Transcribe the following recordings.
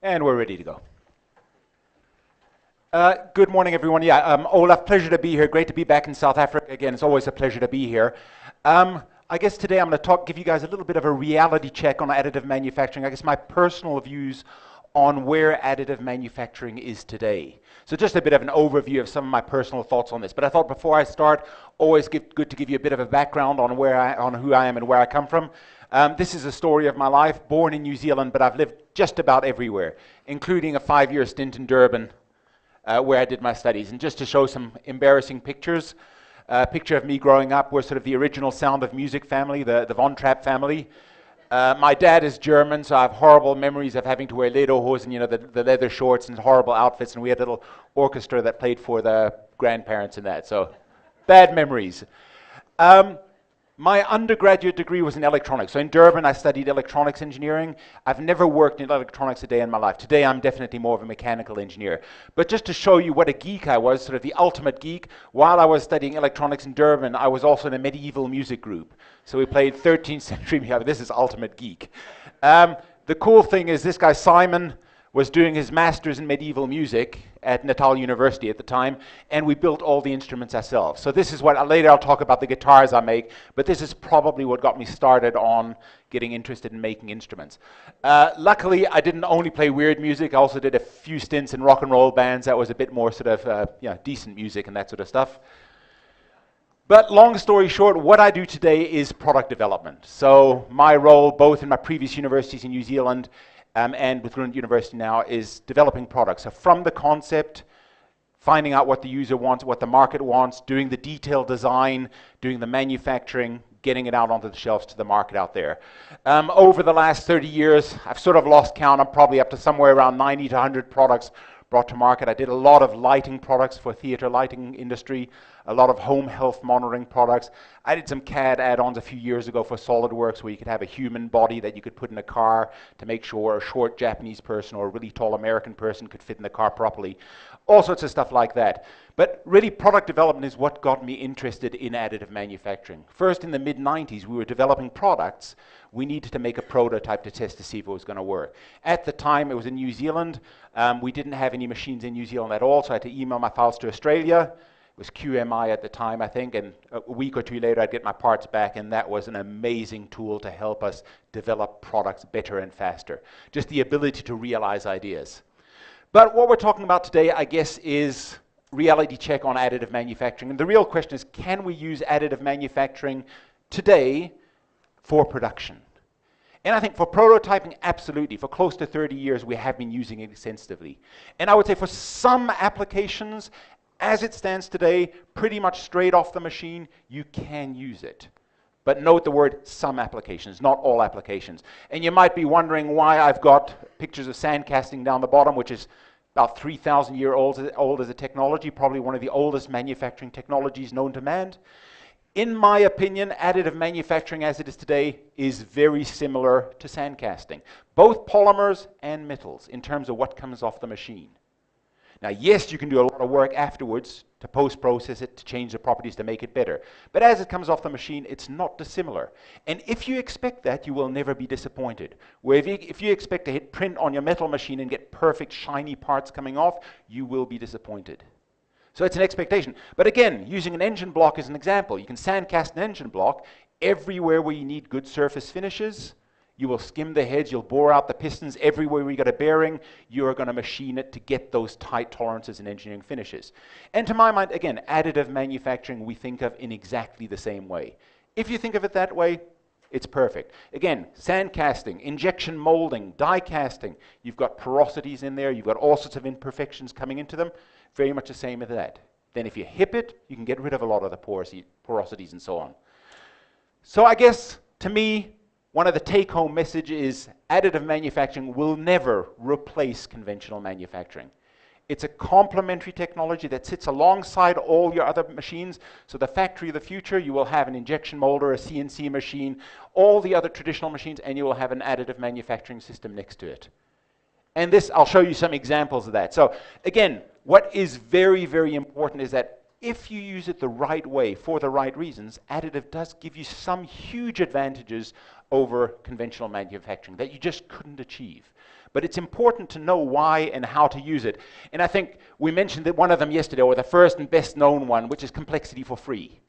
And we're ready to go. Good morning, everyone. Olaf, pleasure to be here. Great to be back in South Africa again. It's always a pleasure to be here. I guess today I'm going to give you guys a little bit of a reality check on additive manufacturing. I guess my personal views on where additive manufacturing is today. So just a bit of an overview of some of my personal thoughts on this. But I thought before I start, always good to give you a bit of a background on who I am and where I come from. This is a story of my life. Born in New Zealand, but I've lived just about everywhere, including a 5-year stint in Durban, where I did my studies. And just to show some embarrassing pictures, a picture of me growing up. We're sort of the original Sound of Music family, the Von Trapp family. My dad is German, so I have horrible memories of having to wear lederhosen, the leather shorts and horrible outfits, and we had a little orchestra that played for the grandparents and that, so bad memories. My undergraduate degree was in electronics. So in Durban, I studied electronics engineering. I've never worked in electronics a day in my life. Today, I'm definitely more of a mechanical engineer. But just to show you what a geek I was, sort of the ultimate geek, while I was studying electronics in Durban, I was also in a medieval music group. So we played 13th century music. This is ultimate geek. The cool thing is this guy, Simon, was doing his master's in medieval music at Natal University at the time, and we built all the instruments ourselves. So this is what, later I'll talk about the guitars I make, but this is probably what got me started on getting interested in making instruments. Luckily, I didn't only play weird music, I also did a few stints in rock and roll bands that was a bit more sort of decent music and that sort of stuff. But long story short, what I do today is product development. So my role, both in my previous universities in New Zealand and with Grund University now, is developing products. So from the concept, finding out what the user wants, what the market wants, doing the detailed design, doing the manufacturing, getting it out onto the shelves to the market out there. Over the last 30 years, I've sort of lost count. I'm probably up to somewhere around 90 to 100 products brought to market. I did a lot of lighting products for theater lighting industry, a lot of home health monitoring products. I did some CAD add-ons a few years ago for SolidWorks where you could have a human body that you could put in a car to make sure a short Japanese person or a really tall American person could fit in the car properly. All sorts of stuff like that. But really, product development is what got me interested in additive manufacturing. First, in the mid-90s, we were developing products. We needed to make a prototype to test to see if it was going to work. At the time, it was in New Zealand. We didn't have any machines in New Zealand at all, so I had to email my files to Australia. It was QMI at the time, I think, and a week or two later, I'd get my parts back, and that was an amazing tool to help us develop products better and faster. Just the ability to realize ideas. But what we're talking about today, I guess, is reality check on additive manufacturing. And the real question is, can we use additive manufacturing today for production? And I think for prototyping, absolutely. For close to 30 years, we have been using it extensively. And I would say for some applications, as it stands today, pretty much straight off the machine, you can use it. But note the word some applications, not all applications. And you might be wondering why I've got pictures of sand casting down the bottom, which is about 3,000 years old as a technology, probably one of the oldest manufacturing technologies known to man. In my opinion, additive manufacturing as it is today is very similar to sand casting, both polymers and metals in terms of what comes off the machine. Now, yes, you can do a lot of work afterwards to post-process it, to change the properties to make it better. But as it comes off the machine, it's not dissimilar. And if you expect that, you will never be disappointed. Where if you expect to hit print on your metal machine and get perfect shiny parts coming off, you will be disappointed. So it's an expectation. But again, using an engine block as an example, you can sand cast an engine block everywhere where you need good surface finishes. You will skim the heads, you'll bore out the pistons. Everywhere we got a bearing, you are going to machine it to get those tight tolerances and engineering finishes. And to my mind, again, additive manufacturing we think of in exactly the same way. If you think of it that way, it's perfect. Again, sand casting, injection molding, die casting. You've got porosities in there, you've got all sorts of imperfections coming into them. Very much the same as that. Then if you hip it, you can get rid of a lot of the porosities and so on. So I guess, to me, one of the take-home messages is additive manufacturing will never replace conventional manufacturing. It's a complementary technology that sits alongside all your other machines. So the factory of the future, you will have an injection molder, a CNC machine, all the other traditional machines, and you will have an additive manufacturing system next to it. And this, I'll show you some examples of that. So again, what is very, very important is that if you use it the right way for the right reasons, additive does give you some huge advantages over conventional manufacturing that you just couldn't achieve. But it's important to know why and how to use it. And I think we mentioned that one of them yesterday, or the first and best known one, which is complexity for free.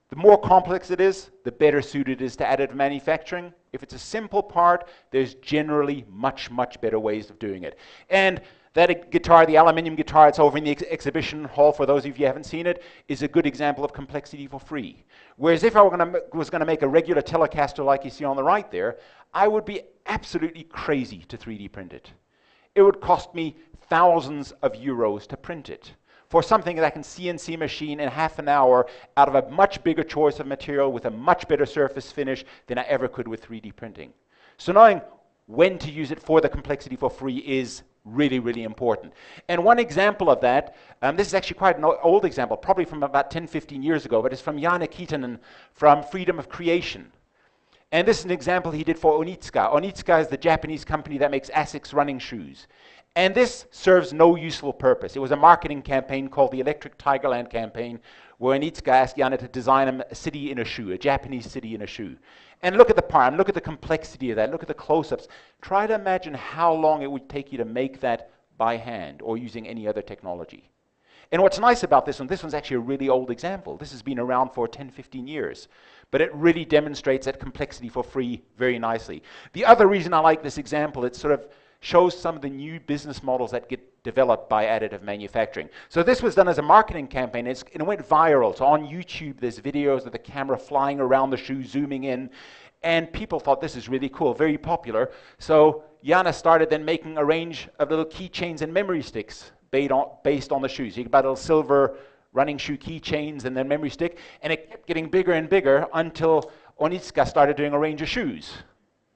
The more complex it is, the better suited it is to additive manufacturing. If it's a simple part, there's generally much, much better ways of doing it. And that guitar, the aluminum guitar, it's over in the exhibition hall, for those of you who haven't seen it, is a good example of complexity for free. Whereas if I was going to make a regular Telecaster like you see on the right there, I would be absolutely crazy to 3D print it. It would cost me thousands of euros to print it for something that I can CNC machine in half an hour out of a much bigger choice of material with a much better surface finish than I ever could with 3D printing. So knowing when to use it for the complexity for free is really, really important. And one example of that, this is actually quite an old example, probably from about 10, 15 years ago, but it's from Janne Kiitanen from Freedom of Creation. And this is an example he did for Onitsuka. Onitsuka is the Japanese company that makes ASICS running shoes. And this serves no useful purpose. It was a marketing campaign called the Electric Tigerland campaign, where Onitsuka asked Janne to design a city in a shoe, a Japanese city in a shoe. And look at the part, look at the complexity of that, look at the close-ups. Try to imagine how long it would take you to make that by hand or using any other technology. And what's nice about this one's actually a really old example. This has been around for 10, 15 years. But it really demonstrates that complexity for free very nicely. The other reason I like this example, it sort of shows some of the new business models that get developed by additive manufacturing. So this was done as a marketing campaign, and it went viral. So on YouTube, there's videos of the camera flying around the shoe, zooming in, and people thought this is really cool, very popular. So Janne started then making a range of little keychains and memory sticks based on the shoes. You could buy little silver running shoe keychains and then memory stick, and it kept getting bigger and bigger until Onitsuka started doing a range of shoes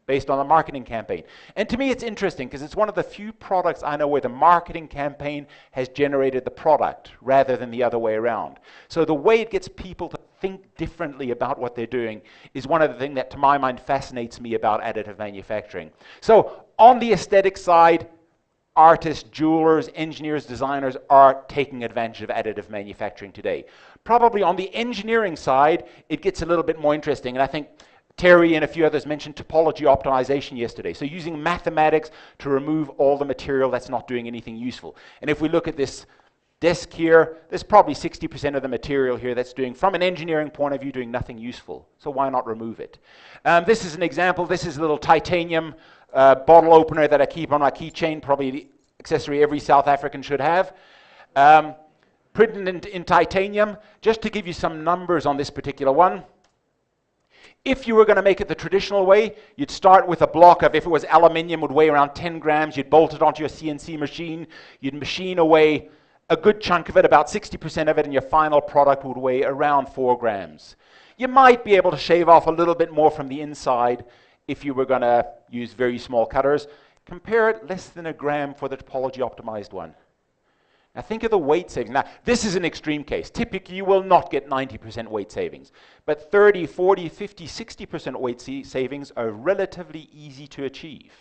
based on a marketing campaign. And to me, it's interesting because it's one of the few products I know where the marketing campaign has generated the product rather than the other way around. So the way it gets people to think differently about what they're doing is one of the things that, to my mind, fascinates me about additive manufacturing. So on the aesthetic side, artists, jewelers, engineers, designers are taking advantage of additive manufacturing today. Probably on the engineering side, it gets a little bit more interesting, and I think Terry and a few others mentioned topology optimization yesterday. So using mathematics to remove all the material that's not doing anything useful. And if we look at this desk here, there's probably 60% of the material here that's doing, from an engineering point of view, doing nothing useful. So why not remove it? This is an example. This is a little titanium bottle opener that I keep on my keychain, probably the accessory every South African should have. Printed in titanium. Just to give you some numbers on this particular one, if you were going to make it the traditional way, you'd start with a block of, if it was aluminium, would weigh around 10 grams. You'd bolt it onto your CNC machine. You'd machine away a good chunk of it, about 60% of it, and your final product would weigh around 4 grams. You might be able to shave off a little bit more from the inside if you were going to use very small cutters. Compare it, less than a gram for the topology optimized one. Now think of the weight savings. Now this is an extreme case. Typically you will not get 90% weight savings. But 30, 40, 50, 60% weight savings are relatively easy to achieve.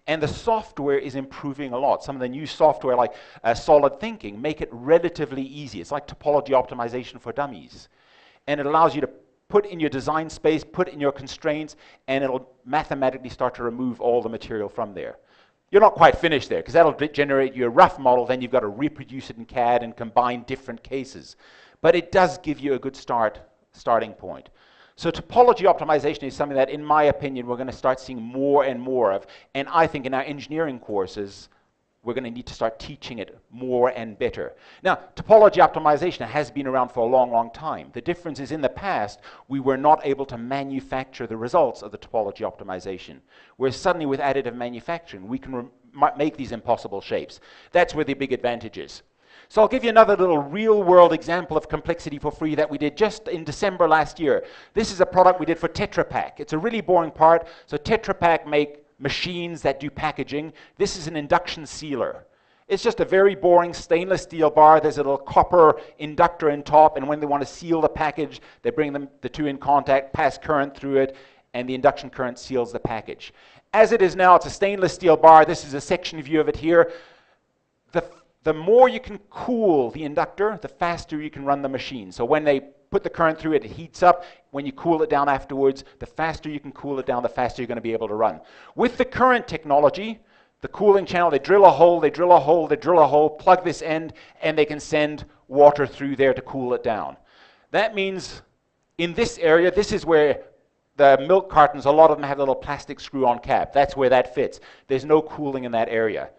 And the software is improving a lot. Some of the new software like Solid Thinking make it relatively easy. It's like topology optimization for dummies. And it allows you to put in your design space, put in your constraints, and it'll mathematically start to remove all the material from there. You're not quite finished there, because that'll generate you a rough model, then you've got to reproduce it in CAD and combine different cases. But it does give you a good starting point. So topology optimization is something that, in my opinion, we're going to start seeing more and more of. And I think in our engineering courses, we're going to need to start teaching it more and better. Now, topology optimization has been around for a long, long time. The difference is in the past, we were not able to manufacture the results of the topology optimization. Whereas suddenly with additive manufacturing, we can make these impossible shapes. That's where the big advantage is. So I'll give you another little real-world example of complexity for free that we did just in December last year. This is a product we did for Tetra Pak. It's a really boring part. So Tetra Pak make machines that do packaging. This is an induction sealer. It's just a very boring stainless steel bar. There's a little copper inductor in top, and when they want to seal the package, they bring the two in contact, pass current through it, and the induction current seals the package. As it is now, it's a stainless steel bar. This is a section view of it here. The the more you can cool the inductor, the faster you can run the machine. So when they put the current through it, it heats up. When you cool it down afterwards, the faster you can cool it down, the faster you're going to be able to run. With the current technology, the cooling channel, they drill a hole, they drill a hole, they drill a hole, plug this end, and they can send water through there to cool it down. That means in this area, this is where the milk cartons, a lot of them have a little plastic screw-on cap. That's where that fits. There's no cooling in that area.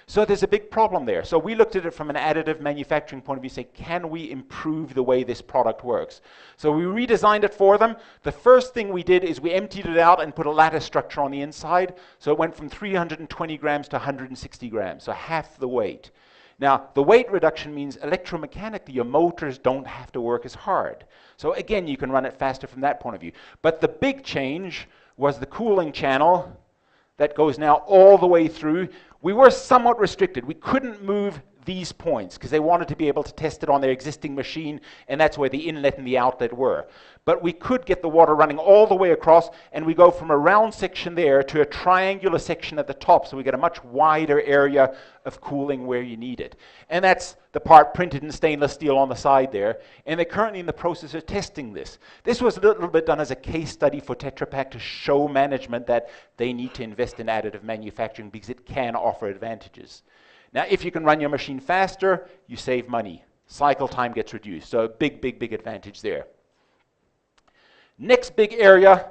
So there's a big problem there. So we looked at it from an additive manufacturing point of view, say, can we improve the way this product works? So we redesigned it for them. The first thing we did is we emptied it out and put a lattice structure on the inside. So it went from 320 grams to 160 grams, so half the weight. Now, the weight reduction means electromechanically your motors don't have to work as hard. So again, you can run it faster from that point of view. But the big change was the cooling channel that goes now all the way through. We were somewhat restricted. We couldn't move these points because they wanted to be able to test it on their existing machine, and that's where the inlet and the outlet were. But we could get the water running all the way across, and we go from a round section there to a triangular section at the top, so we get a much wider area of cooling where you need it. And that's the part printed in stainless steel on the side there, and they're currently in the process of testing this. This was a little bit done as a case study for Tetra Pak to show management that they need to invest in additive manufacturing because it can offer advantages. Now, if you can run your machine faster, you save money. Cycle time gets reduced. So a big, big, big advantage there. Next big area,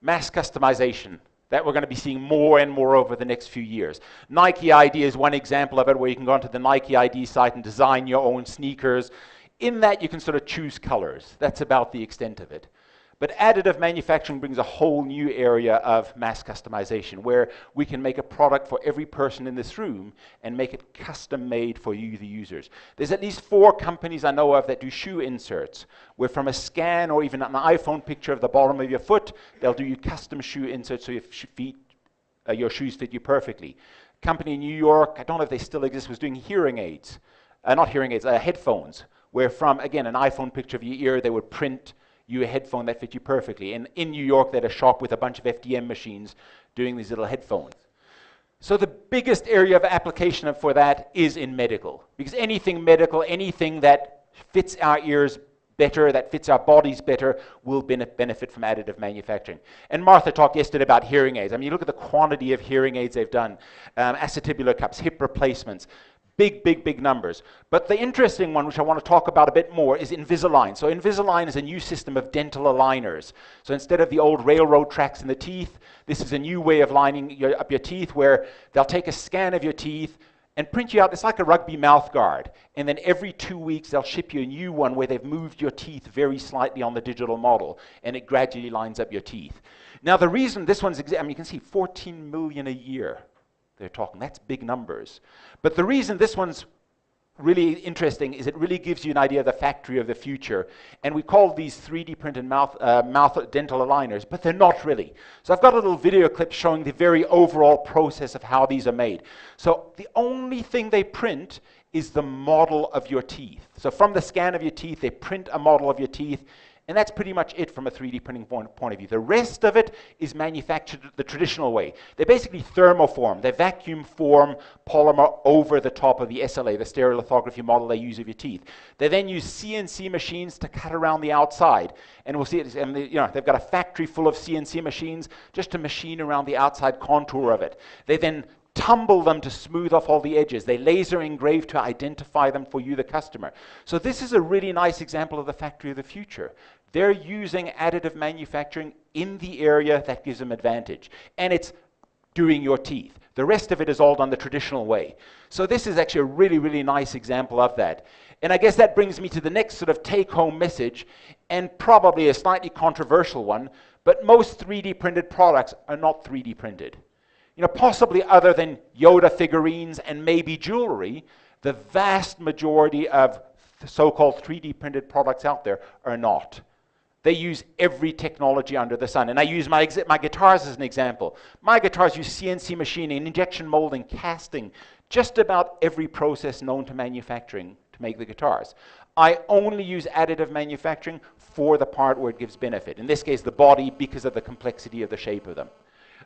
mass customization, that we're going to be seeing more and more over the next few years. Nike ID is one example of it, where you can go onto the Nike ID site and design your own sneakers. In that, you can sort of choose colors. That's about the extent of it. But additive manufacturing brings a whole new area of mass customization, where we can make a product for every person in this room and make it custom made for you, the users. There's at least 4 companies I know of that do shoe inserts, where from a scan or even an iPhone picture of the bottom of your foot, they'll do you custom shoe inserts so your shoes fit you perfectly. A company in New York, I don't know if they still exist, was doing hearing aids. Not hearing aids, headphones, where from, again, an iPhone picture of your ear, they would print you a headphone that fit you perfectly. And in New York, they had a shop with a bunch of FDM machines doing these little headphones. So the biggest area of application for that is in medical. Because anything medical, anything that fits our ears better, that fits our bodies better, will benefit from additive manufacturing. And Martha talked yesterday about hearing aids. I mean, you look at the quantity of hearing aids they've done, acetabular cups, hip replacements, big, big, big numbers. But the interesting one, which I want to talk about a bit more, is Invisalign. So Invisalign is a new system of dental aligners. So instead of the old railroad tracks in the teeth, this is a new way of lining up your teeth, where they'll take a scan of your teeth and print you out. It's like a rugby mouth guard. And then every 2 weeks, they'll ship you a new one where they've moved your teeth very slightly on the digital model, and it gradually lines up your teeth. Now, the reason this one's, I mean, you can see 14 million a year. They're talking, that's big numbers. But the reason this one's really interesting is it really gives you an idea of the factory of the future. And we call these 3D printed mouth dental aligners, but they're not really. So I've got a little video clip showing the very overall process of how these are made. So the only thing they print is the model of your teeth. So from the scan of your teeth, they print a model of your teeth. And that's pretty much it from a 3D printing point of view. The rest of it is manufactured the traditional way. They basically thermoform. They vacuum form polymer over the top of the SLA, the stereolithography model they use of your teeth. They then use CNC machines to cut around the outside. And we'll see it, and they've got a factory full of CNC machines just to machine around the outside contour of it. They then tumble them to smooth off all the edges. They laser engrave to identify them for you, the customer. So this is a really nice example of the factory of the future. They're using additive manufacturing in the area that gives them advantage. And it's doing your teeth. The rest of it is all done the traditional way. So this is actually a really, really nice example of that. And I guess that brings me to the next sort of take-home message, and probably a slightly controversial one, but most 3D printed products are not 3D printed. You know, possibly other than Yoda figurines and maybe jewelry, the vast majority of so-called 3D printed products out there are not. They use every technology under the sun. And I use my guitars as an example. My guitars use CNC machining, injection molding, casting, just about every process known to manufacturing to make the guitars. I only use additive manufacturing for the part where it gives benefit. In this case, the body, because of the complexity of the shape of them.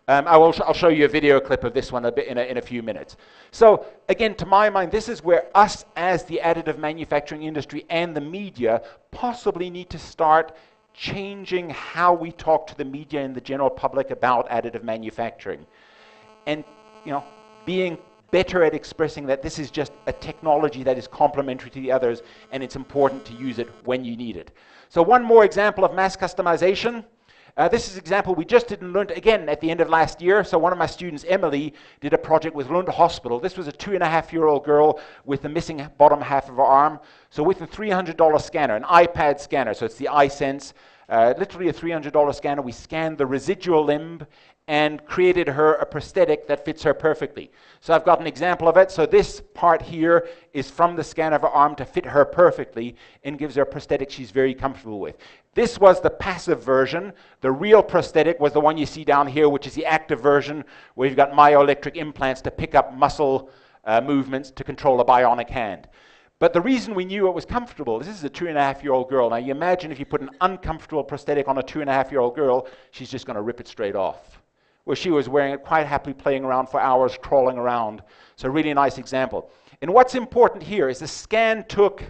I'll show you a video clip of this one in a few minutes. So again, to my mind, this is where us as the additive manufacturing industry and the media possibly need to start changing how we talk to the media and the general public about additive manufacturing. And being better at expressing that this is just a technology that is complementary to the others, and it's important to use it when you need it. So one more example of mass customization. This is an example we just did in Lund, again, at the end of last year. So one of my students, Emily, did a project with Lund Hospital. This was a 2.5-year-old girl with the missing bottom half of her arm. So with a $300 scanner, an iPad scanner, so it's the iSense, literally a $300 scanner, we scanned the residual limb and created her a prosthetic that fits her perfectly. So I've got an example of it. So this part here is from the scan of her arm to fit her perfectly and gives her a prosthetic she's very comfortable with. This was the passive version. The real prosthetic was the one you see down here, which is the active version, where you've got myoelectric implants to pick up muscle movements to control a bionic hand. But the reason we knew it was comfortable is this is a 2.5-year-old girl. Now you imagine if you put an uncomfortable prosthetic on a 2.5-year-old girl, she's just going to rip it straight off. Where she was wearing it quite happily, playing around for hours, crawling around. So really nice example. And what's important here is the scan took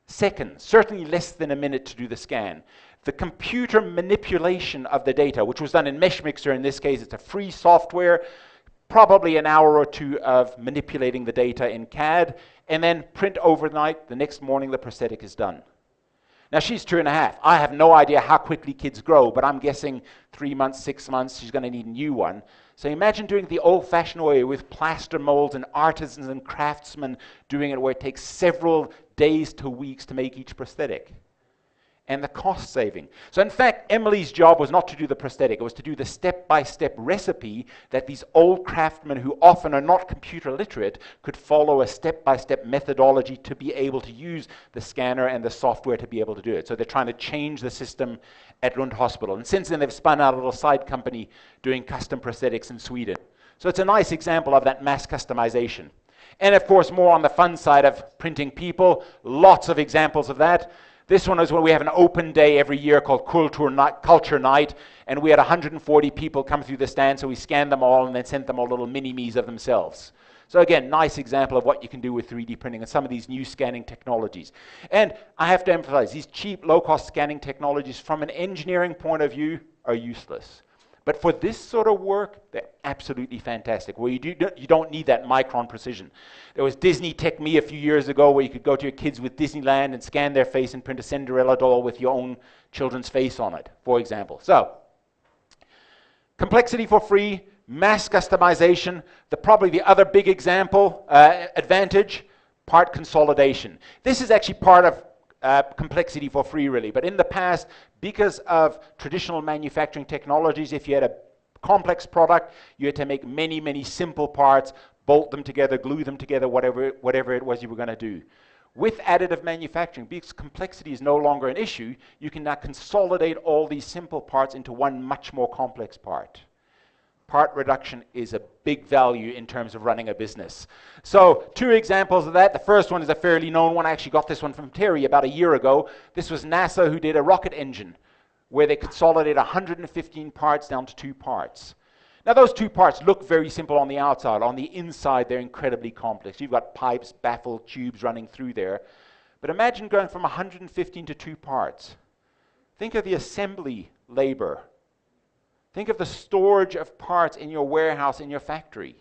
seconds, certainly less than a minute to do the scan. The computer manipulation of the data, which was done in MeshMixer in this case, it's a free software, probably an hour or two of manipulating the data in CAD, and then print overnight. The next morning the prosthetic is done. Now she's 2.5. I have no idea how quickly kids grow, but I'm guessing 3 months, 6 months, she's going to need a new one. So imagine doing it the old-fashioned way with plaster molds and artisans and craftsmen doing it where it takes several days to weeks to make each prosthetic. And the cost saving. So in fact, Emily's job was not to do the prosthetic. It was to do the step-by-step recipe that these old craftsmen, who often are not computer literate, could follow a step-by-step methodology to be able to use the scanner and the software to be able to do it. So they're trying to change the system at Lund Hospital. And since then, they've spun out a little side company doing custom prosthetics in Sweden. So it's a nice example of that mass customization. And of course, more on the fun side of printing people, lots of examples of that. This one is when we have an open day every year called Culture Night, and we had 140 people come through the stand, so we scanned them all and then sent them all little mini-me's of themselves. So again, nice example of what you can do with 3D printing and some of these new scanning technologies. And I have to emphasize, these cheap, low-cost scanning technologies from an engineering point of view are useless. But for this sort of work, they're absolutely fantastic, where you don't need that micron precision. There was Disney Tech Me a few years ago where you could go to your kids with Disneyland and scan their face and print a Cinderella doll with your own children's face on it, for example. So, complexity for free, mass customization, probably the other big example, advantage, part consolidation. This is actually part of complexity for free, really. But in the past, because of traditional manufacturing technologies, if you had a complex product, you had to make many, many simple parts, bolt them together, glue them together, whatever it was you were going to do. With additive manufacturing, because complexity is no longer an issue, you can now consolidate all these simple parts into one much more complex part. Part reduction is a big value in terms of running a business. So 2 examples of that. The first one is a fairly known one. I actually got this one from Terry about a year ago. This was NASA, who did a rocket engine where they consolidated 115 parts down to 2 parts. Now those 2 parts look very simple on the outside. On the inside, they're incredibly complex. You've got pipes, baffle, tubes running through there. But imagine going from 115 to 2 parts. Think of the assembly labor. Think of the storage of parts in your warehouse, in your factory.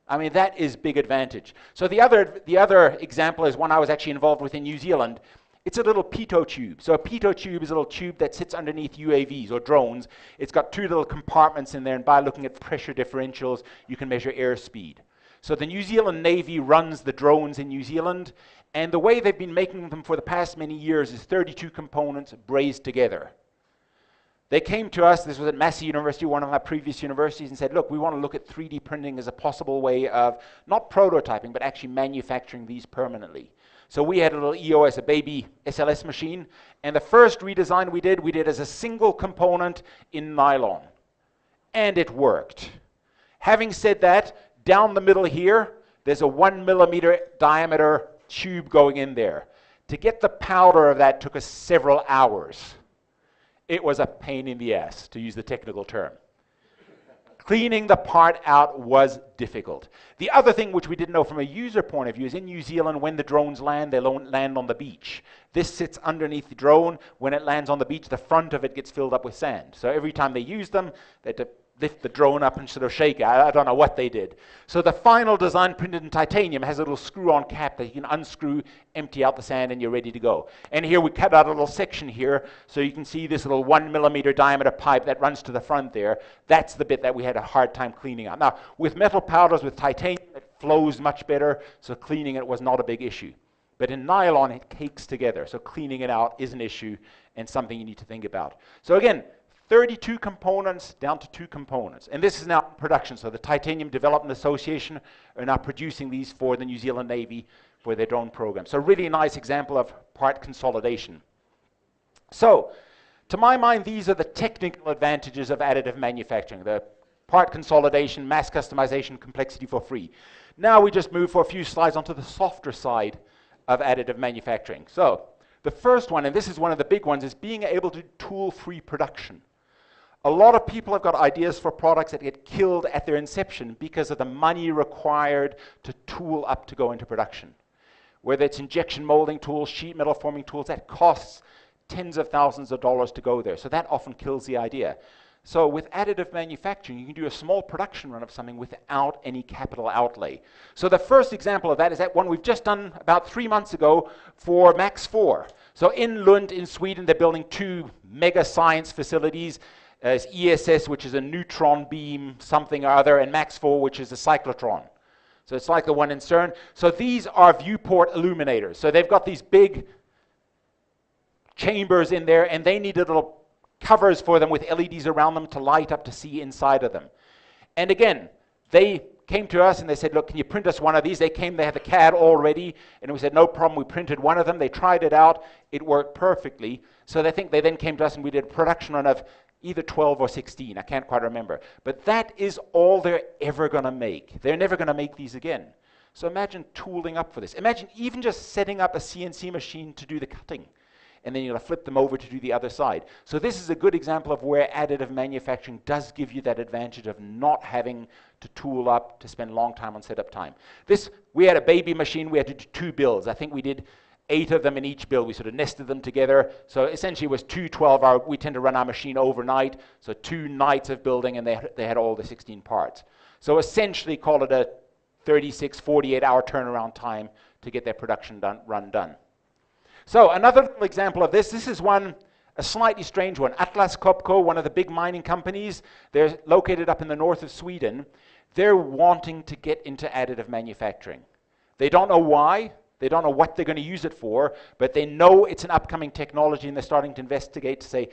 I mean, that is big advantage. So the other example is one I was actually involved with in New Zealand. It's a little pitot tube. So a pitot tube is a little tube that sits underneath UAVs or drones. It's got 2 little compartments in there, and by looking at pressure differentials, you can measure airspeed. So the New Zealand Navy runs the drones in New Zealand, and the way they've been making them for the past many years is 32 components brazed together. They came to us, this was at Massey University, one of my previous universities, and said, look, we want to look at 3D printing as a possible way of not prototyping, but actually manufacturing these permanently. So we had a little EOS, a baby SLS machine, and the first redesign we did as a single component in nylon. And it worked. Having said that, down the middle here, there's a 1 millimeter diameter tube going in there. To get the powder of that took us several hours. It was a pain in the ass, to use the technical term. Cleaning the part out was difficult. The other thing which we didn't know from a user point of view is in New Zealand, when the drones land, they don't land on the beach. This sits underneath the drone. When it lands on the beach, the front of it gets filled up with sand. So every time they use them, they had to lift the drone up and sort of shake it. I don't know what they did. So the final design, printed in titanium, has a little screw-on cap that you can unscrew, empty out the sand, and you're ready to go. And here we cut out a little section here, so you can see this little 1 millimeter diameter pipe that runs to the front there. That's the bit that we had a hard time cleaning out. Now, with metal powders, with titanium, it flows much better, so cleaning it was not a big issue. But in nylon, it cakes together, so cleaning it out is an issue and something you need to think about. So again, 32 components down to 2 components. And this is now in production. So the Titanium Development Association are now producing these for the New Zealand Navy for their drone program. So really a nice example of part consolidation. So to my mind, these are the technical advantages of additive manufacturing. The part consolidation, mass customization, complexity for free. Now we just move for a few slides onto the softer side of additive manufacturing. So the first one, and this is one of the big ones, is being able to do tool-free production. A lot of people have got ideas for products that get killed at their inception because of the money required to tool up to go into production. Whether it's injection molding tools, sheet metal forming tools, that costs tens of thousands of dollars to go there. So that often kills the idea. So with additive manufacturing, you can do a small production run of something without any capital outlay. So the first example of that is that one we've just done about 3 months ago for Max 4. So in Lund in Sweden, they're building 2 mega science facilities. There's ESS, which is a neutron beam, something or other, and Max 4, which is a cyclotron. So it's like the one in CERN. So these are viewport illuminators. So they've got these big chambers in there, and they needed little covers for them with LEDs around them to light up to see inside of them. And again, they came to us and they said, look, can you print us one of these? They came, they had the CAD all ready, and we said, no problem, we printed one of them. They tried it out, it worked perfectly. So they then came to us and we did a production run of either 12 or 16, I can't quite remember. But that is all they're ever gonna make. They're never gonna make these again. So imagine tooling up for this. Imagine even just setting up a CNC machine to do the cutting, and then you're gonna flip them over to do the other side. So this is a good example of where additive manufacturing does give you that advantage of not having to tool up, to spend a long time on setup time. We had a baby machine, we had to do 2 builds. I think we did 8 of them in each build. We sort of nested them together. So essentially it was 2 12-hour, we tend to run our machine overnight, so 2 nights of building, and they had all the 16 parts. So essentially call it a 36, 48-hour turnaround time to get their production run done. So another little example of this is one, a slightly strange one. Atlas Copco, one of the big mining companies, they're located up in the north of Sweden. They're wanting to get into additive manufacturing. They don't know why. They don't know what they're going to use it for, but they know it's an upcoming technology, and they're starting to investigate to say,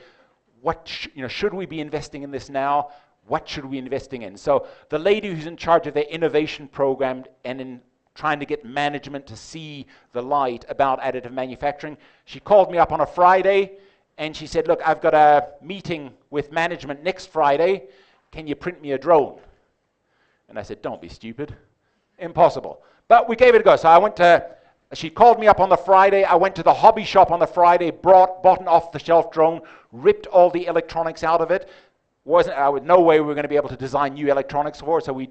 should we be investing in this now? What should we be investing in? So the lady who's in charge of their innovation program and in trying to get management to see the light about additive manufacturing, she called me up on a Friday, and she said, look, I've got a meeting with management next Friday. Can you print me a drone? And I said, don't be stupid. Impossible. But we gave it a go. So she called me up on the Friday. I went to the hobby shop on the Friday, bought an off-the-shelf drone, ripped all the electronics out of it. No way we were going to be able to design new electronics for it, so we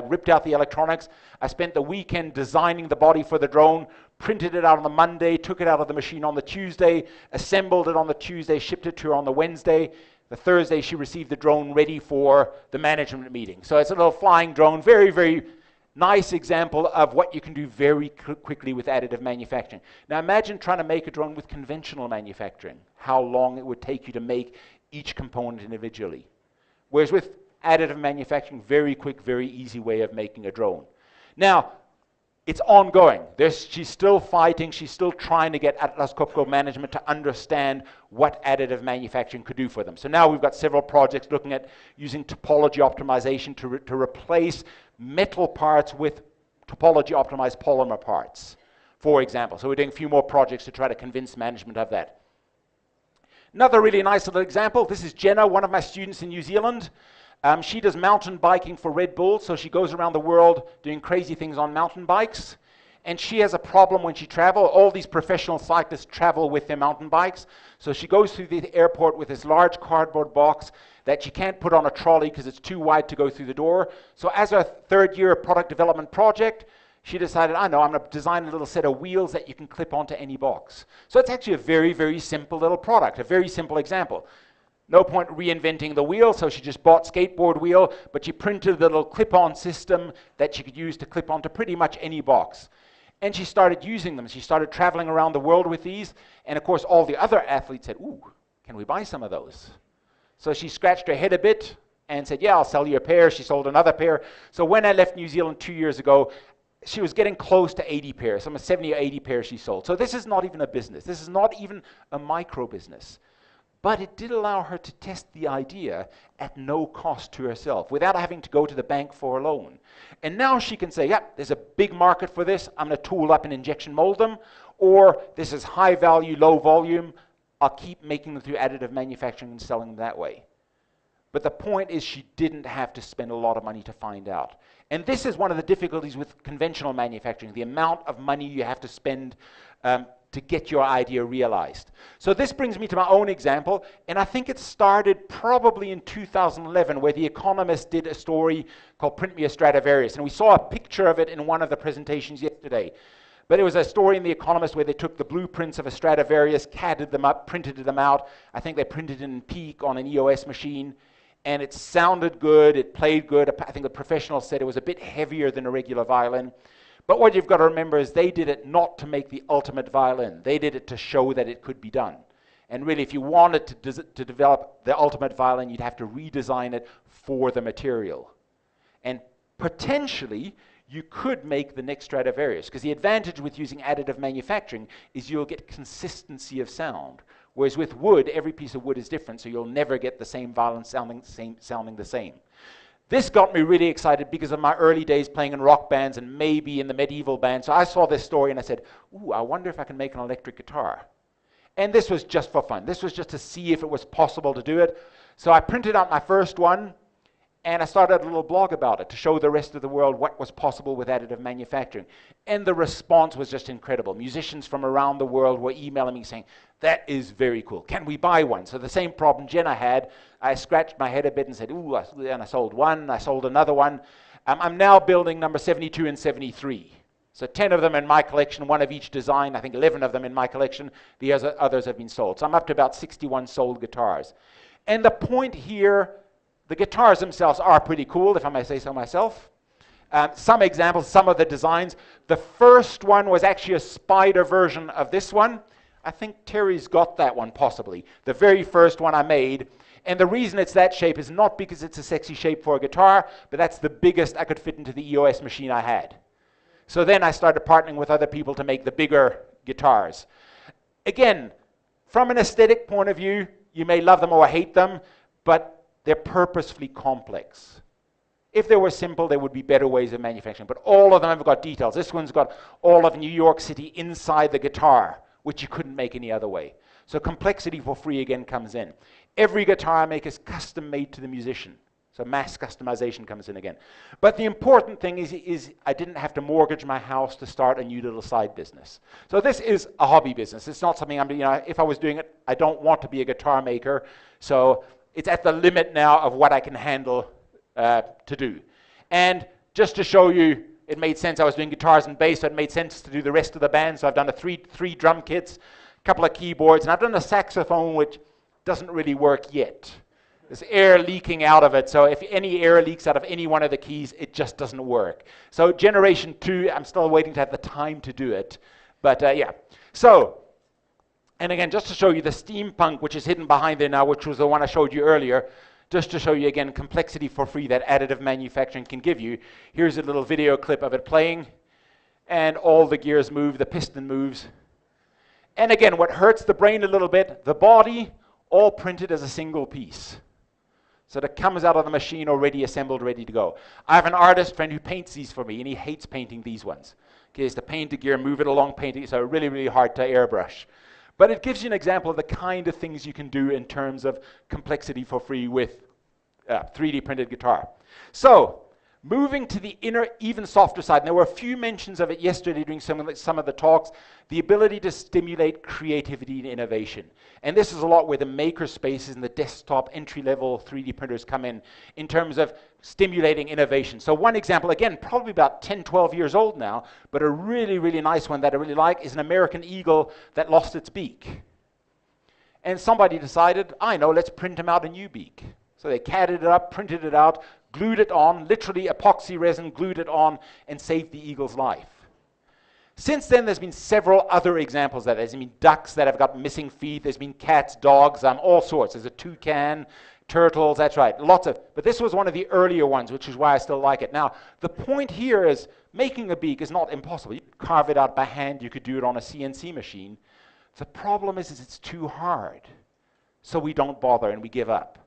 ripped out the electronics. I spent the weekend designing the body for the drone, printed it out on the Monday, took it out of the machine on the Tuesday, assembled it on the Tuesday, shipped it to her on the Wednesday. The Thursday, she received the drone ready for the management meeting. So it's a little flying drone, very, very nice example of what you can do very quickly with additive manufacturing. Now imagine trying to make a drone with conventional manufacturing, how long it would take you to make each component individually. Whereas with additive manufacturing, very quick, very easy way of making a drone. Now, it's ongoing. She's still fighting, she's still trying to get Atlas Copco management to understand what additive manufacturing could do for them. So now we've got several projects looking at using topology optimization to replace metal parts with topology optimized polymer parts, for example. So we're doing a few more projects to try to convince management of that. Another really nice little example, this is Jenna, one of my students in New Zealand. She does mountain biking for Red Bull, so she goes around the world doing crazy things on mountain bikes. And she has a problem when she travels. All these professional cyclists travel with their mountain bikes. So she goes through the airport with this large cardboard box that she can't put on a trolley because it's too wide to go through the door. So as a third year product development project, she decided, I know, I'm going to design a little set of wheels that you can clip onto any box. So it's actually a very, very simple little product, a very simple example. No point reinventing the wheel, so she just bought skateboard wheel, but she printed the little clip-on system that she could use to clip onto pretty much any box. And she started using them. She started traveling around the world with these, and of course all the other athletes said, ooh, can we buy some of those? So she scratched her head a bit and said, yeah, I'll sell you a pair. She sold another pair. So when I left New Zealand 2 years ago, she was getting close to 80 pairs, some 70 or 80 pairs she sold. So this is not even a business. This is not even a micro business. But it did allow her to test the idea at no cost to herself, without having to go to the bank for a loan. And now she can say, yep, there's a big market for this. I'm going to tool up and injection mold them. Or this is high value, low volume. I'll keep making them through additive manufacturing and selling them that way. But the point is she didn't have to spend a lot of money to find out. And this is one of the difficulties with conventional manufacturing, the amount of money you have to spend to get your idea realized. So this brings me to my own example, and I think it started probably in 2011, where The Economist did a story called Print Me a Stradivarius, and we saw a picture of it in one of the presentations yesterday. But it was a story in The Economist where they took the blueprints of a Stradivarius, CAD'd them up, printed them out. I think they printed it in Peak on an EOS machine, and it sounded good, it played good. I think the professionals said it was a bit heavier than a regular violin. But what you've got to remember is they did it not to make the ultimate violin. They did it to show that it could be done. And really, if you wanted to develop the ultimate violin, you'd have to redesign it for the material. And potentially, you could make the next Stradivarius, because the advantage with using additive manufacturing is you'll get consistency of sound. Whereas with wood, every piece of wood is different, so you'll never get the same violin sounding the same. This got me really excited because of my early days playing in rock bands and maybe in the medieval band. So I saw this story and I said, ooh, I wonder if I can make an electric guitar. And this was just for fun. This was just to see if it was possible to do it. So I printed out my first one and I started a little blog about it to show the rest of the world what was possible with additive manufacturing. And the response was just incredible. Musicians from around the world were emailing me saying, that is very cool. Can we buy one? So the same problem Jenna had, I scratched my head a bit and said, ooh, and I sold one, I sold another one. I'm now building number 72 and 73. So 10 of them in my collection, one of each design. I think 11 of them in my collection. The others have been sold. So I'm up to about 61 sold guitars. And the point here, the guitars themselves are pretty cool, if I may say so myself. Some examples, some of the designs. The first one was actually a spider version of this one. I think Terry's got that one, possibly. The very first one I made. And the reason it's that shape is not because it's a sexy shape for a guitar, but that's the biggest I could fit into the EOS machine I had. So then I started partnering with other people to make the bigger guitars. Again, from an aesthetic point of view, you may love them or hate them, but they're purposefully complex. If they were simple, there would be better ways of manufacturing. But all of them have got details. This one's got all of New York City inside the guitar, which you couldn't make any other way. So complexity for free again comes in. Every guitar I make is custom made to the musician. So mass customization comes in again. But the important thing is I didn't have to mortgage my house to start a new little side business. So this is a hobby business. It's not something if I was doing it, I don't want to be a guitar maker. So it's at the limit now of what I can handle to do. And just to show you, it made sense. I was doing guitars and bass, so it made sense to do the rest of the band. So I've done three drum kits, a couple of keyboards, and I've done a saxophone, which doesn't really work yet. There's air leaking out of it, so if any air leaks out of any one of the keys, it just doesn't work. So generation 2, I'm still waiting to have the time to do it. But yeah. So, and again, just to show you the steampunk, which is hidden behind there now, which was the one I showed you earlier, just to show you again complexity for free that additive manufacturing can give you. Here's a little video clip of it playing, and all the gears move, the piston moves. And again, what hurts the brain a little bit, the body, all printed as a single piece. So that comes out of the machine already assembled, ready to go. I have an artist friend who paints these for me, and he hates painting these ones. Okay, it's to paint the gear, move it along, paint it, so really, really hard to airbrush. But it gives you an example of the kind of things you can do in terms of complexity for free with 3D printed guitar. So, Moving to the inner, even softer side, and there were a few mentions of it yesterday during some of the talks, the ability to stimulate creativity and innovation. And this is a lot where the maker spaces and the desktop entry-level 3D printers come in terms of stimulating innovation. So one example, again, probably about 10, 12 years old now, but a really, really nice one that I really like is an American eagle that lost its beak. And somebody decided, I know, let's print him out a new beak. So they CAD'd it up, printed it out, glued it on, literally epoxy resin, glued it on, and saved the eagle's life. Since then, there's been several other examples of that. There's been ducks that have got missing feet. There's been cats, dogs, all sorts. There's a toucan, turtles, that's right, lots of. But this was one of the earlier ones, which is why I still like it. Now, the point here is making a beak is not impossible. You could carve it out by hand. You could do it on a CNC machine. The problem is it's too hard. So we don't bother and we give up.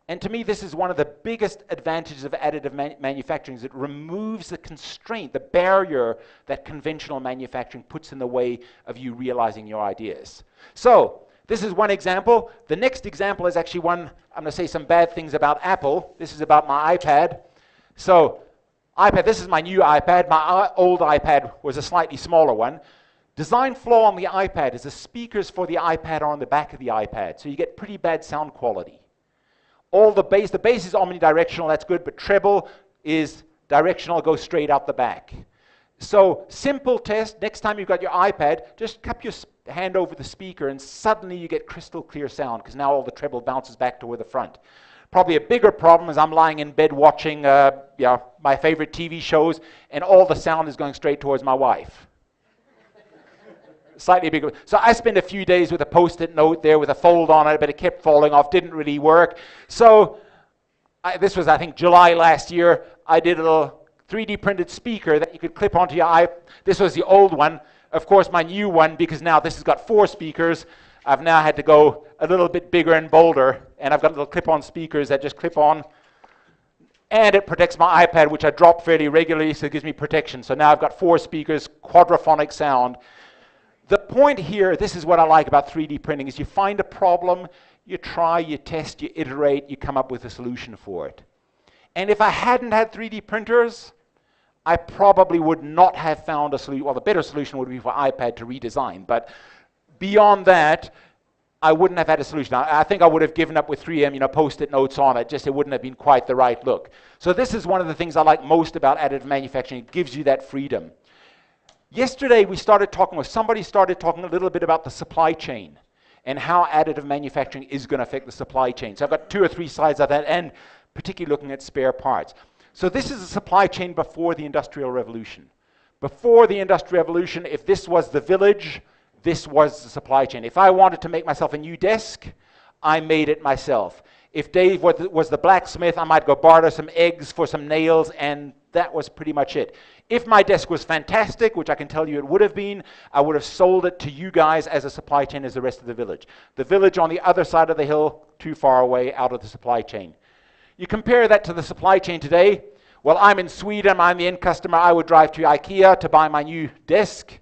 And to me, this is one of the biggest advantages of additive manufacturing is it removes the constraint, the barrier that conventional manufacturing puts in the way of you realizing your ideas. So this is one example. The next example is actually one, I'm going to say some bad things about Apple. This is about my iPad. So iPad, this is my new iPad. My old iPad was a slightly smaller one. Design flaw on the iPad is the speakers for the iPad are on the back of the iPad. So you get pretty bad sound quality. All the bass is omnidirectional, that's good, but treble is directional, goes straight out the back. So simple test, next time you've got your iPad, just cup your hand over the speaker and suddenly you get crystal clear sound because now all the treble bounces back toward the front. Probably a bigger problem is I'm lying in bed watching my favorite TV shows and all the sound is going straight towards my wife. Slightly bigger. So I spent a few days with a post-it note there with a fold on it, but it kept falling off, didn't really work. So this was, I think, July last year. I did a little 3D printed speaker that you could clip onto your iPad. This was the old one. Of course, my new one, because now this has got 4 speakers, I've now had to go a little bit bigger and bolder, and I've got little clip-on speakers that just clip on. And it protects my iPad, which I drop fairly regularly, so it gives me protection. So now I've got 4 speakers, quadraphonic sound. The point here, this is what I like about 3D printing, is you find a problem, you try, you test, you iterate, you come up with a solution for it. And if I hadn't had 3D printers, I probably would not have found a solution. Well, the better solution would be for iPad to redesign. But beyond that, I wouldn't have had a solution. I think I would have given up with 3M, post-it notes on it, just it wouldn't have been quite the right look. So this is one of the things I like most about additive manufacturing. It gives you that freedom. Yesterday, somebody started talking a little bit about the supply chain and how additive manufacturing is going to affect the supply chain. So I've got 2 or 3 slides of that, and particularly looking at spare parts. So this is a supply chain before the Industrial Revolution. Before the Industrial Revolution, if this was the village, this was the supply chain. If I wanted to make myself a new desk, I made it myself. If Dave was the blacksmith, I might go barter some eggs for some nails, and that was pretty much it. If my desk was fantastic, which I can tell you it would have been, I would have sold it to you guys as a supply chain as the rest of the village. The village on the other side of the hill, too far away, out of the supply chain. You compare that to the supply chain today. Well, I'm in Sweden, I'm the end customer. I would drive to IKEA to buy my new desk.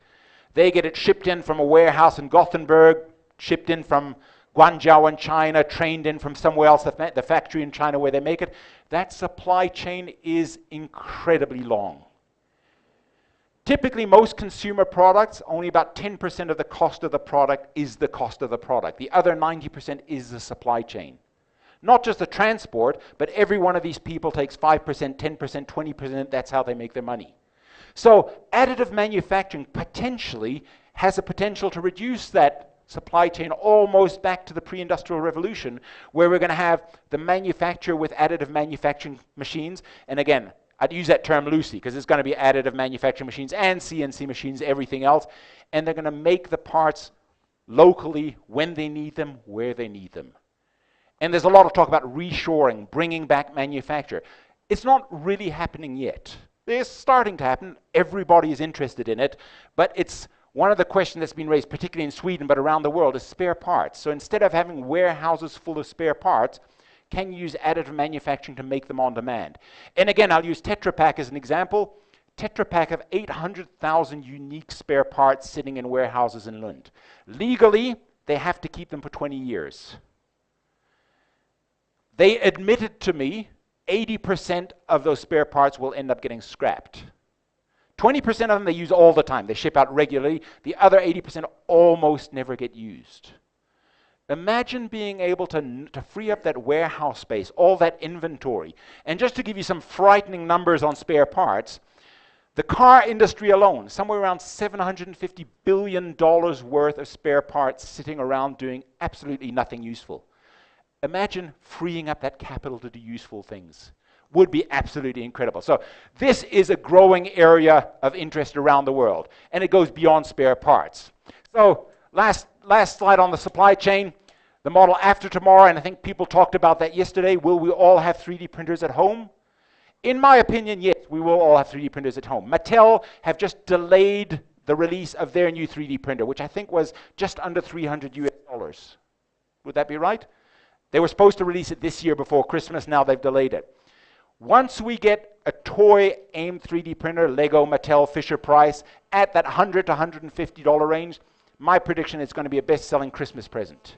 They get it shipped in from a warehouse in Gothenburg, shipped in from Guangzhou in China, trained in from somewhere else, the factory in China where they make it. That supply chain is incredibly long. Typically, most consumer products, only about 10% of the cost of the product is the cost of the product. The other 90% is the supply chain. Not just the transport, but every one of these people takes 5%, 10%, 20%. That's how they make their money. So additive manufacturing potentially has a potential to reduce that supply chain almost back to the pre-industrial revolution, where we're going to have the manufacturer with additive manufacturing machines. And again, I'd use that term loosely because it's going to be additive manufacturing machines and CNC machines, everything else. And they're going to make the parts locally when they need them, where they need them. And there's a lot of talk about reshoring, bringing back manufacture. It's not really happening yet. It's starting to happen. Everybody is interested in it. But it's one of the questions that's been raised, particularly in Sweden, but around the world, is spare parts. So instead of having warehouses full of spare parts, can you use additive manufacturing to make them on demand? And again, I'll use Tetra Pak as an example. Tetra Pak have 800,000 unique spare parts sitting in warehouses in Lund. Legally, they have to keep them for 20 years. They admitted to me 80% of those spare parts will end up getting scrapped. 20% of them they use all the time. They ship out regularly. The other 80% almost never get used. Imagine being able to free up that warehouse space, all that inventory. And just to give you some frightening numbers on spare parts, the car industry alone, somewhere around $750 billion worth of spare parts sitting around doing absolutely nothing useful. Imagine freeing up that capital to do useful things. Would be absolutely incredible. So this is a growing area of interest around the world, and it goes beyond spare parts. So last slide on the supply chain, the model after tomorrow, and I think people talked about that yesterday. Will we all have 3D printers at home? In my opinion, yes, we will all have 3D printers at home. Mattel have just delayed the release of their new 3D printer, which I think was just under $300 US. Would that be right? They were supposed to release it this year before Christmas. Now they've delayed it. Once we get a toy aimed 3D printer, Lego, Mattel, Fisher-Price, at that $100 to $150 range, my prediction is going to be a best-selling Christmas present.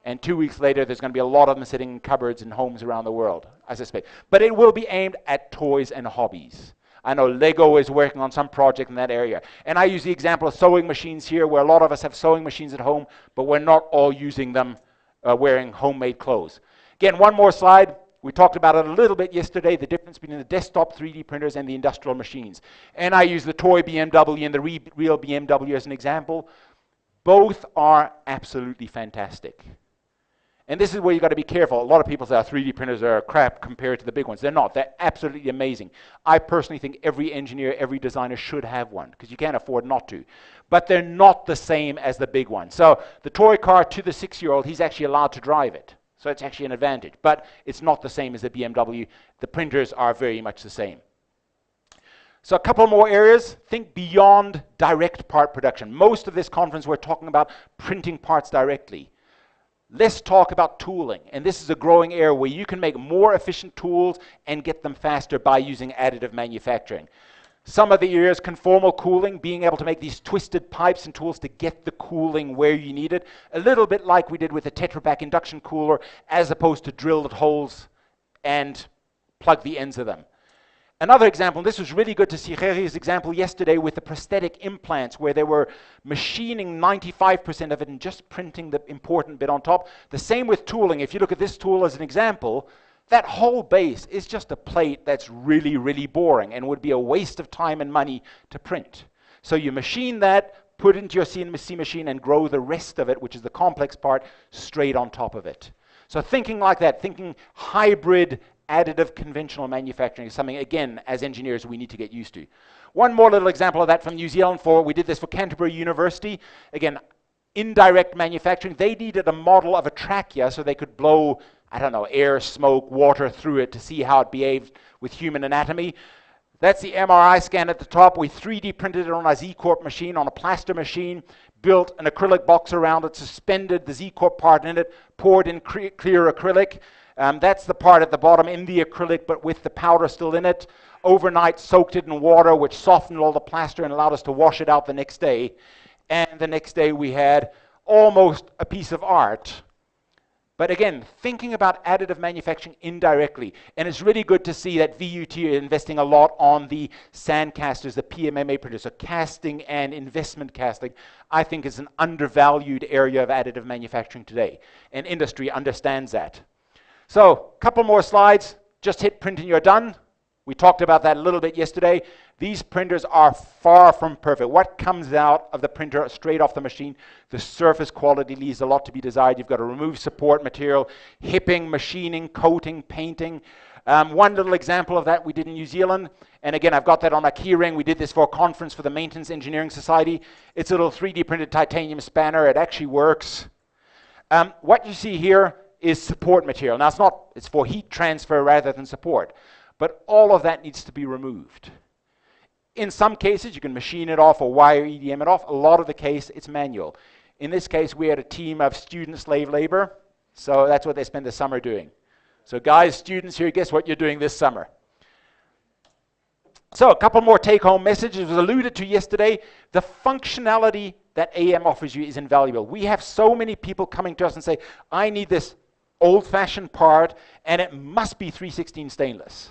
And 2 weeks later, there's going to be a lot of them sitting in cupboards and homes around the world, I suspect. But it will be aimed at toys and hobbies. I know Lego is working on some project in that area. And I use the example of sewing machines here, where a lot of us have sewing machines at home, but we're not all using them wearing homemade clothes. Again, one more slide. We talked about it a little bit yesterday, the difference between the desktop 3D printers and the industrial machines. And I use the toy BMW and the real BMW as an example. Both are absolutely fantastic. And this is where you've got to be careful. A lot of people say 3D printers are crap compared to the big ones. They're not. They're absolutely amazing. I personally think every engineer, every designer should have one, because you can't afford not to. But they're not the same as the big one. So the toy car to the 6-year-old, he's actually allowed to drive it. So it's actually an advantage. But it's not the same as the BMW. The printers are very much the same. So a couple more areas. Think beyond direct part production. Most of this conference we're talking about printing parts directly. Let's talk about tooling. And this is a growing area where you can make more efficient tools and get them faster by using additive manufacturing. Some of the areas, conformal cooling, being able to make these twisted pipes and tools to get the cooling where you need it, a little bit like we did with the Tetra Pak induction cooler, as opposed to drilled holes and plug the ends of them. Another example, and this was really good to see Gerry's example yesterday with the prosthetic implants, where they were machining 95% of it and just printing the important bit on top. The same with tooling. If you look at this tool as an example, that whole base is just a plate that's really, really boring and would be a waste of time and money to print. So you machine that, put it into your CNC machine, and grow the rest of it, which is the complex part, straight on top of it. So thinking like that, thinking hybrid, additive, conventional manufacturing is something, again, as engineers, we need to get used to. One more little example of that from New Zealand. We did this for Canterbury University. Again, indirect manufacturing. They needed a model of a trachea so they could blow, I don't know, air, smoke, water through it to see how it behaved with human anatomy. That's the MRI scan at the top. We 3D printed it on a Z-Corp machine, on a plaster machine, built an acrylic box around it, suspended the Z-Corp part in it, poured in clear acrylic. That's the part at the bottom in the acrylic, but with the powder still in it. Overnight, soaked it in water, which softened all the plaster and allowed us to wash it out the next day. And the next day we had almost a piece of art. But again, thinking about additive manufacturing indirectly. And it's really good to see that VUT are investing a lot on the sandcasters, the PMMA printers. So casting and investment casting, I think, is an undervalued area of additive manufacturing today. And industry understands that. So, a couple more slides. Just hit print and you're done. We talked about that a little bit yesterday. These printers are far from perfect. What comes out of the printer straight off the machine, the surface quality leaves a lot to be desired. You've got to remove support material, hipping, machining, coating, painting. One little example of that we did in New Zealand, and again, I've got that on my key ring. We did this for a conference for the Maintenance Engineering Society. It's a little 3D printed titanium spanner. It actually works. What you see here is support material. Now, it's for heat transfer rather than support, but all of that needs to be removed. In some cases, you can machine it off or wire EDM it off. A lot of the case, it's manual. In this case, we had a team of student slave labor, so that's what they spend the summer doing. So guys, students here, guess what you're doing this summer? So a couple more take-home messages. It was alluded to yesterday. The functionality that AM offers you is invaluable. We have so many people coming to us and say, I need this old-fashioned part, and it must be 316 stainless.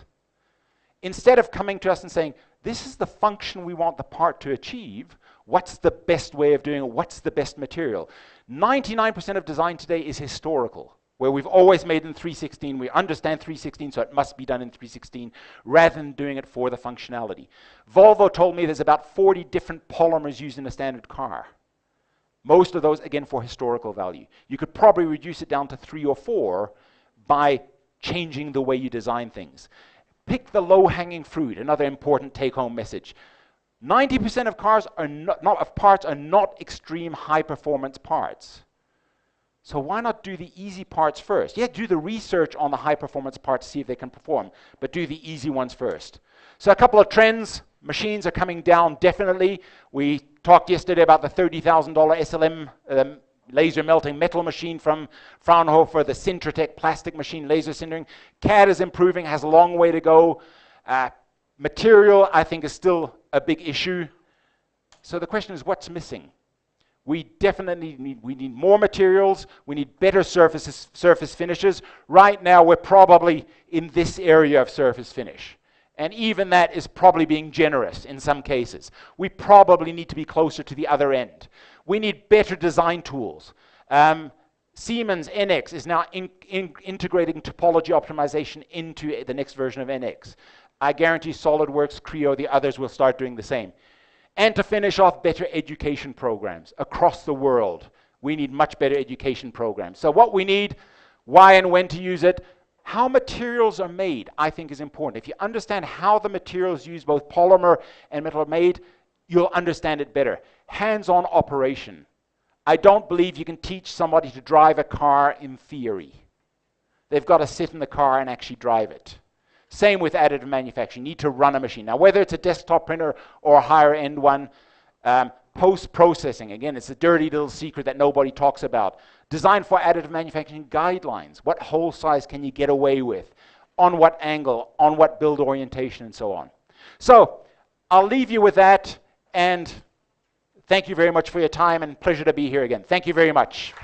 Instead of coming to us and saying, this is the function we want the part to achieve, what's the best way of doing it, what's the best material? 99% of design today is historical, where we've always made in 316, we understand 316, so it must be done in 316, rather than doing it for the functionality. Volvo told me there's about 40 different polymers used in a standard car. Most of those, again, for historical value. You could probably reduce it down to 3 or 4 by changing the way you design things. Pick the low-hanging fruit, another important take-home message. 90% of cars are parts are not extreme high-performance parts. So why not do the easy parts first? Yeah, do the research on the high-performance parts, see if they can perform, but do the easy ones first. So a couple of trends. Machines are coming down, definitely. We talked yesterday about the $30,000 SLM laser melting metal machine from Fraunhofer, the Sintratec plastic machine, laser sintering. CAD is improving, has a long way to go. Material, I think, is still a big issue. So the question is, what's missing? We definitely need more materials. We need better surface finishes. Right now, we're probably in this area of surface finish. And even that is probably being generous in some cases. We probably need to be closer to the other end. We need better design tools. Siemens NX is now integrating topology optimization into the next version of NX. I guarantee SolidWorks, Creo, the others will start doing the same. And to finish off, better education programs across the world. We need much better education programs. So what we need, why and when to use it, how materials are made, I think, is important. If you understand how the materials used, both polymer and metal, are made, you'll understand it better. Hands-on operation. I don't believe you can teach somebody to drive a car in theory. They've got to sit in the car and actually drive it. Same with additive manufacturing. You need to run a machine. Now, whether it's a desktop printer or a higher-end one, post-processing, again, it's a dirty little secret that nobody talks about. Design for additive manufacturing guidelines. What hole size can you get away with? On what angle? On what build orientation? And so on. So I'll leave you with that, and thank you very much for your time, and pleasure to be here again. Thank you very much.